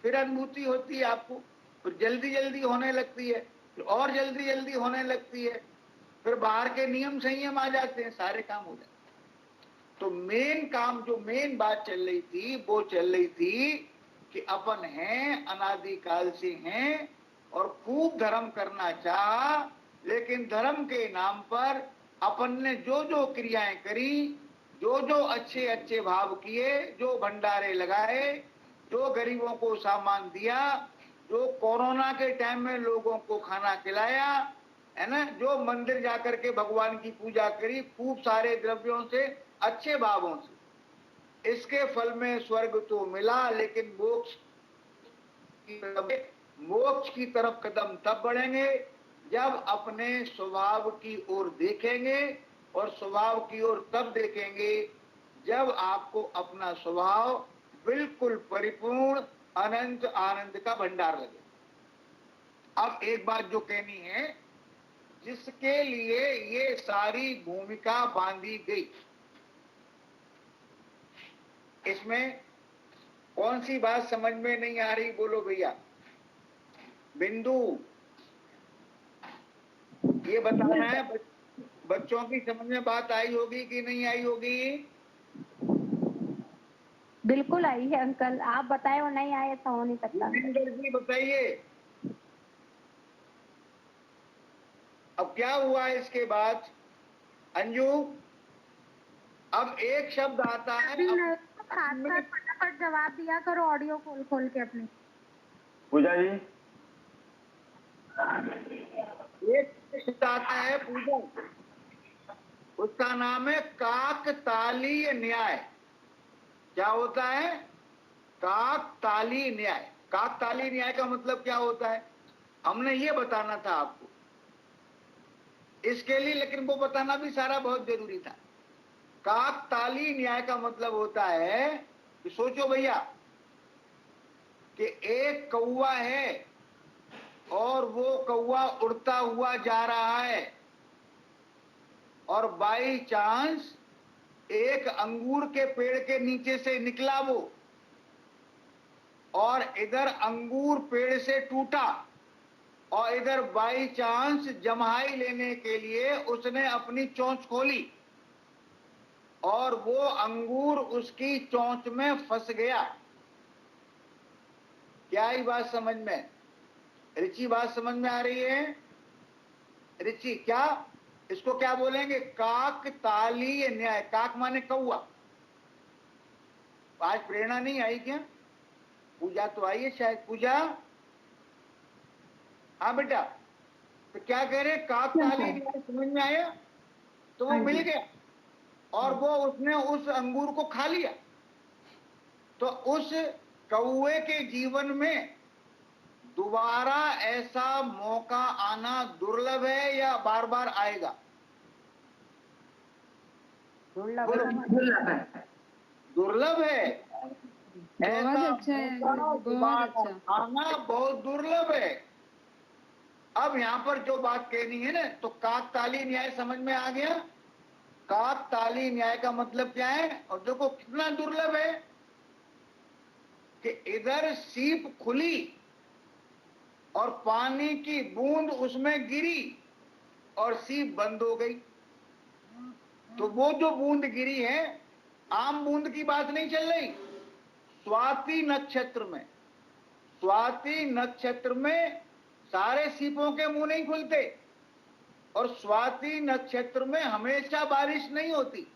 फिर अनुभूति होती है आपको, फिर जल्दी जल्दी होने लगती है, फिर और जल्दी जल्दी होने लगती है, फिर बाहर के नियम संयम आ जाते हैं, सारे काम हो जाते हैं। तो मेन काम, जो मेन बात चल रही थी वो चल रही थी कि अपन हैं, अनादिकाल से हैं, और खूब धर्म करना चाहा, लेकिन धर्म के नाम पर अपन ने जो जो क्रियाएं करी, जो जो अच्छे अच्छे भाव किए, जो भंडारे लगाए, जो गरीबों को सामान दिया, जो कोरोना के टाइम में लोगों को खाना खिलाया, है ना, जो मंदिर जाकर के भगवान की पूजा करी खूब सारे द्रव्यों से, अच्छे भावों से, इसके फल में स्वर्ग तो मिला, लेकिन मोक्ष की तरफ कदम तब बढ़ेंगे जब अपने स्वभाव की ओर देखेंगे, और स्वभाव की ओर तब देखेंगे जब आपको अपना स्वभाव बिल्कुल परिपूर्ण अनंत आनंद का भंडार लगे। अब एक बात जो कहनी है, जिसके लिए ये सारी भूमिका बांधी गई, इसमें कौन सी बात समझ में नहीं आ रही? बोलो भैया। बिंदु, ये बताना है बच्चों की समझ में बात आई होगी कि नहीं आई होगी? बिल्कुल आई है अंकल, आप बताए और नहीं आए तो हो नहीं सकता अंकल। जितेंद्र जी बताइए, अब क्या हुआ इसके बाद? अंजू, अब एक शब्द आता है, फटाफट जवाब दिया करो ऑडियो खोल खोल के अपने। पूजा जी, एक शब्द आता है पूजा, उसका नाम है काकतालीय न्याय। क्या होता है? काकतालीय न्याय। काकतालीय न्याय का मतलब क्या होता है, हमने ये बताना था आपको इसके लिए, लेकिन वो बताना भी सारा बहुत जरूरी था। काकतालीय न्याय का मतलब होता है कि सोचो भैया कि एक कौवा है और वो कौवा उड़ता हुआ जा रहा है और बाई चांस एक अंगूर के पेड़ के नीचे से निकला वो, और इधर अंगूर पेड़ से टूटा और इधर बाई चांस जम्हाई लेने के लिए उसने अपनी चोंच खोली और वो अंगूर उसकी चोंच में फंस गया। क्या ही बात समझ में? रिची, बात समझ में आ रही है? रिची, क्या इसको क्या बोलेंगे? काकतालीय न्याय। काक माने कौआ। आज प्रेरणा नहीं आई क्या? पूजा तो आई है शायद। पूजा, हाँ बेटा, तो क्या कह रहे? काकतालीय न्याय समझ में आया? तो वो मिल गया और वो उसने उस अंगूर को खा लिया। तो उस कौवे के जीवन में दोबारा ऐसा मौका आना दुर्लभ है या बार बार आएगा? दुर्लभ है। बहुत अच्छा है, बहुत अच्छा। आना बहुत दुर्लभ है। अब यहाँ पर जो बात कहनी है ना, तो काकतालीय न्याय समझ में आ गया? काकतालीय न्याय का मतलब क्या है? और देखो कितना दुर्लभ है कि इधर सीप खुली और पानी की बूंद उसमें गिरी और सीप बंद हो गई। तो वो जो बूंद गिरी है, आम बूंद की बात नहीं चल रही। स्वाति नक्षत्र में, स्वाति नक्षत्र में सारे सीपों के मुंह नहीं खुलते और स्वाति नक्षत्र में हमेशा बारिश नहीं होती।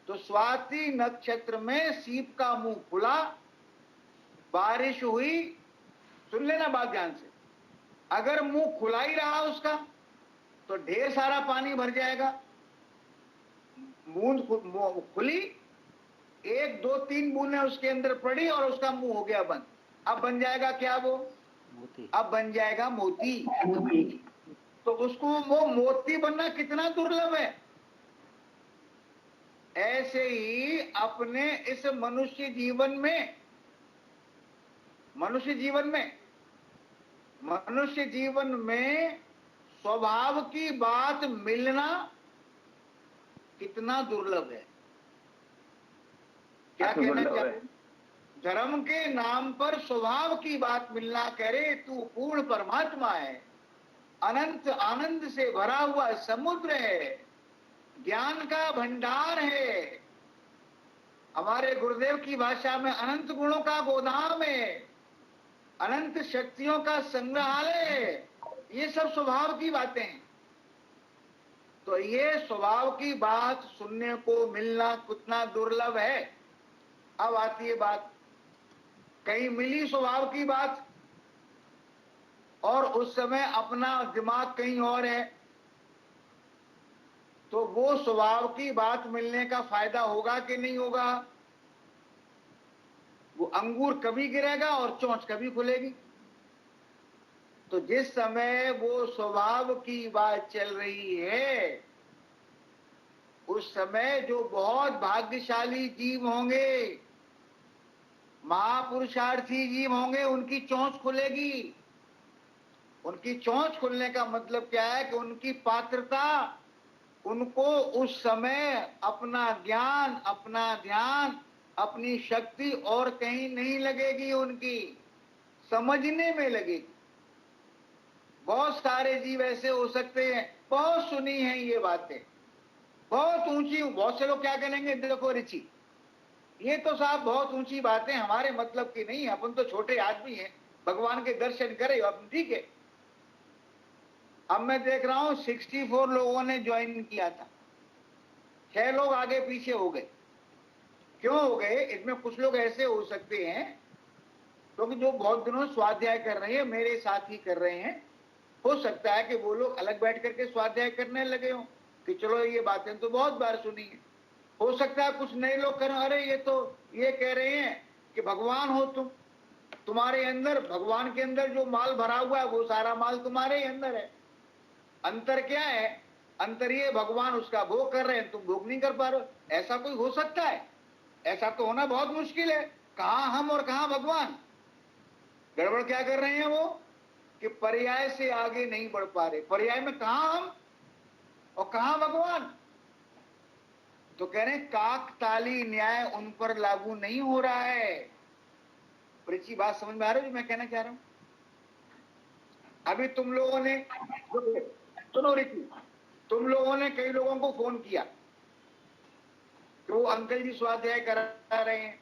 तो स्वाति नक्षत्र में सीप का मुंह खुला, बारिश हुई। सुन लेना बात ध्यान से, अगर मुंह खुला ही रहा उसका तो ढेर सारा पानी भर जाएगा। बूंद खुली, एक दो तीन बूंदें उसके अंदर पड़ी और उसका मुंह हो गया बंद। अब बन जाएगा क्या? वो मोती। अब बन जाएगा मोती। तो उसको वो मोती बनना कितना दुर्लभ है। ऐसे ही अपने इस मनुष्य जीवन में, मनुष्य जीवन में स्वभाव की बात मिलना कितना दुर्लभ है। क्या कहना चाहिए? धर्म के नाम पर स्वभाव की बात मिलना, कह रहे तू पूर्ण परमात्मा है, अनंत आनंद से भरा हुआ समुद्र है, ज्ञान का भंडार है, हमारे गुरुदेव की भाषा में अनंत गुणों का गोदाम है, अनंत शक्तियों का संग्रहालय है। ये सब स्वभाव की बातें हैं। तो ये स्वभाव की बात सुनने को मिलना कितना दुर्लभ है। अब आती है बात, कहीं मिली स्वभाव की बात और उस समय अपना दिमाग कहीं और है, तो वो स्वभाव की बात मिलने का फायदा होगा कि नहीं होगा? वो अंगूर कभी गिरेगा और चोंच कभी खुलेगी। तो जिस समय वो स्वभाव की बात चल रही है, उस समय जो बहुत भाग्यशाली जीव होंगे, महापुरुषार्थी जीव होंगे, उनकी चोंच खुलेगी। उनकी चोंच खुलने का मतलब क्या है कि उनकी पात्रता, उनको उस समय अपना ज्ञान, अपना ध्यान, अपनी शक्ति और कहीं नहीं लगेगी, उनकी समझने में लगेगी। बहुत सारे जीव ऐसे हो सकते हैं बहुत सुनी है ये बातें, बहुत ऊंची। बहुत से लोग क्या करेंगे, देखो ऋषि ये तो साहब बहुत ऊंची बातें हमारे मतलब की नहीं है, अपन तो छोटे आदमी हैं, भगवान के दर्शन करें अपन, ठीक है। अब मैं देख रहा हूं 64 लोगों ने ज्वाइन किया था, 6 लोग आगे पीछे हो गए। क्यों हो गए? इसमें कुछ लोग ऐसे हो सकते हैं क्योंकि जो बहुत दिनों स्वाध्याय कर रहे हैं, मेरे साथ ही कर रहे हैं, हो सकता है कि वो लोग अलग बैठ करके स्वाध्याय करने लगे हों कि चलो ये बातें तो बहुत बार सुनी है। हो सकता है कुछ नए लोग करें, अरे ये तो ये कह रहे हैं कि भगवान हो तुम, तुम्हारे अंदर, भगवान के अंदर जो माल भरा हुआ है वो सारा माल तुम्हारे ही अंदर है। अंतर क्या है? अंतर ये भगवान उसका भोग कर रहे हैं, तुम भोग नहीं कर पा रहे हो। ऐसा कोई हो सकता है? ऐसा तो होना बहुत मुश्किल है। कहां हम और कहां भगवान? गड़बड़ क्या कर रहे हैं वो कि पर्याय से आगे नहीं बढ़ पा रहे। पर्याय में कहां हम और कहां भगवान? तो कह रहे हैं काकताली न्याय उन पर लागू नहीं हो रहा है। परीची बात समझ में आ रही है जो मैं कहना चाह रहा हूं? अभी तुम लोगों ने, सुनो रिची, तुम लोगों ने कई लोगों को फोन किया कि वो अंकल जी स्वाध्याय करा रहे हैं।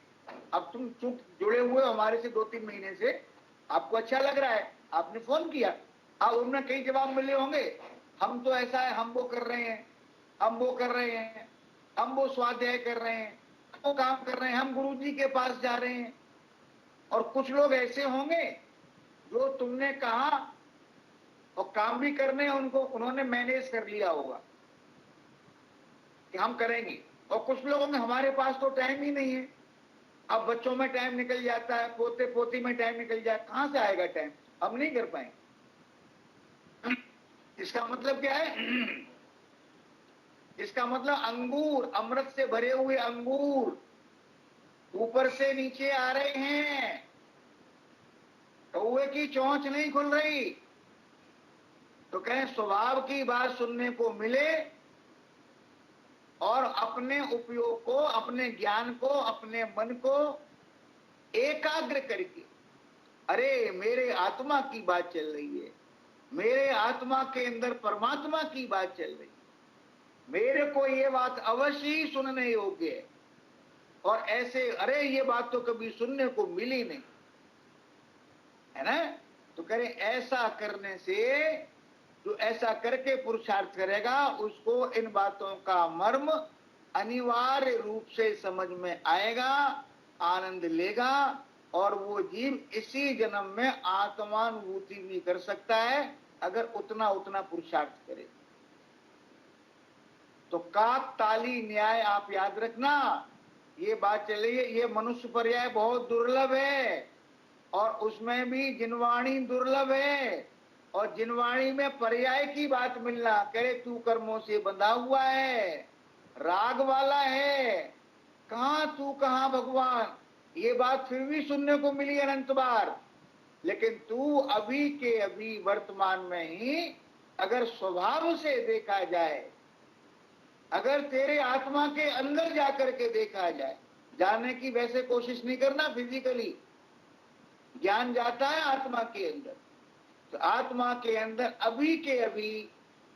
अब तुम चुप जुड़े हुए हमारे से 2-3 महीने से, आपको अच्छा लग रहा है, आपने फोन किया। अब उनमें कई जवाब मिले होंगे, हम तो ऐसा है, हम वो कर रहे हैं, हम वो कर रहे हैं, हम वो स्वाध्याय कर रहे हैं, वो काम कर रहे हैं, हम गुरु जी के पास जा रहे हैं। और कुछ लोग ऐसे होंगे जो तुमने कहा और काम भी करने हैं उनको, उन्होंने मैनेज कर लिया होगा कि हम करेंगे। और कुछ लोगों में हमारे पास तो टाइम ही नहीं है, अब बच्चों में टाइम निकल जाता है, पोते पोती में टाइम निकल जाए, कहां से आएगा टाइम? हम नहीं कर पाएंगे। इसका मतलब क्या है? इसका मतलब अंगूर, अमृत से भरे हुए अंगूर ऊपर से नीचे आ रहे हैं, कौवे की चोंच नहीं खुल रही। तो कहें स्वभाव की बात सुनने को मिले और अपने उपयोग को, अपने ज्ञान को, अपने मन को एकाग्र करके, अरे मेरे आत्मा की बात चल रही है, मेरे आत्मा के अंदर परमात्मा की बात चल रही है, मेरे को ये बात अवश्य ही सुनने योग्य है। और ऐसे अरे ये बात तो कभी सुनने को मिली नहीं है ना। तो करें ऐसा करने से, जो ऐसा करके पुरुषार्थ करेगा उसको इन बातों का मर्म अनिवार्य रूप से समझ में आएगा, आनंद लेगा, और वो जीव इसी जन्म में आत्मानुभूति भी कर सकता है अगर उतना उतना पुरुषार्थ करे। तो काकताली न्याय आप याद रखना, ये बात चलिए, ये मनुष्य पर्याय बहुत दुर्लभ है और उसमें भी जिनवाणी दुर्लभ है। और जिनवाणी में पर्याय की बात मिलना, कहे तू कर्मों से बंधा हुआ है, राग वाला है, कहां तू कहां भगवान, ये बात फिर भी सुनने को मिली अनंत बार। लेकिन तू अभी के अभी वर्तमान में ही अगर स्वभाव से देखा जाए, अगर तेरे आत्मा के अंदर जाकर के देखा जाए, जानने की वैसे कोशिश नहीं करना, फिजिकली ज्ञान जाता है आत्मा के अंदर, तो आत्मा के अंदर अभी के अभी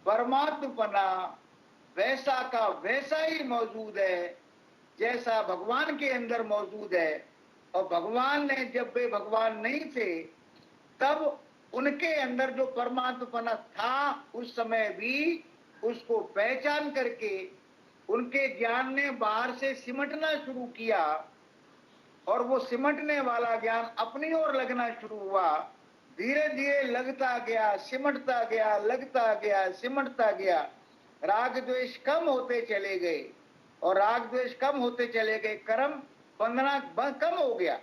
परमात्मपना वैसा का वैसा ही मौजूद है जैसा भगवान के अंदर मौजूद है। और भगवान ने, जब वे भगवान नहीं थे तब उनके अंदर जो परमात्मपना था उस समय भी उसको पहचान करके उनके ज्ञान ने बाहर से सिमटना शुरू किया, और वो सिमटने वाला ज्ञान अपनी ओर लगना शुरू हुआ। धीरे धीरे लगता गया, सिमटता गया, लगता गया, सिमटता गया। राग द्वेष कम होते चले गए, और राग द्वेष कम होते चले गए, कर्म बंधना कम हो गया,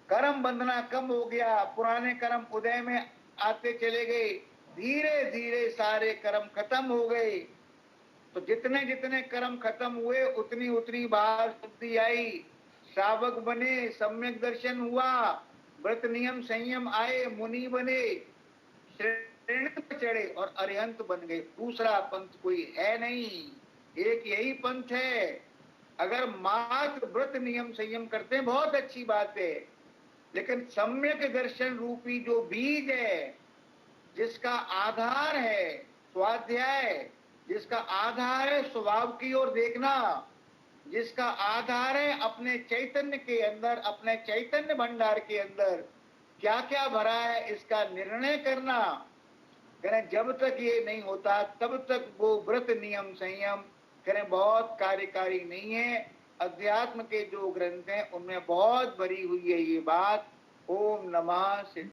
कर्म बंधना कम हो गया, पुराने कर्म उदय में आते चले गए, धीरे धीरे सारे कर्म खत्म हो गए। तो जितने जितने कर्म खत्म हुए उतनी उतनी बाहर शुद्धि आई, श्रावक बने, सम्यक दर्शन हुआ, व्रत नियम संयम आए, मुनि बने, श्रेणी पर चढ़े और अरिहंत बन गए। दूसरा पंथ कोई है नहीं, एक यही पंथ है। अगर मात्र व्रत नियम संयम करते हैं बहुत अच्छी बात है, लेकिन सम्यक दर्शन रूपी जो बीज है, जिसका आधार है, स्वाध्याय जिसका आधार है स्वभाव की ओर देखना, जिसका आधार है अपने चैतन्य के अंदर, अपने चैतन्य भंडार के अंदर क्या क्या भरा है इसका निर्णय करना। करें जब तक ये नहीं होता तब तक वो व्रत नियम संयम करें बहुत कार्यकारी नहीं है। अध्यात्म के जो ग्रंथ हैं उनमें बहुत भरी हुई है ये बात। ओम नमः शिवाय।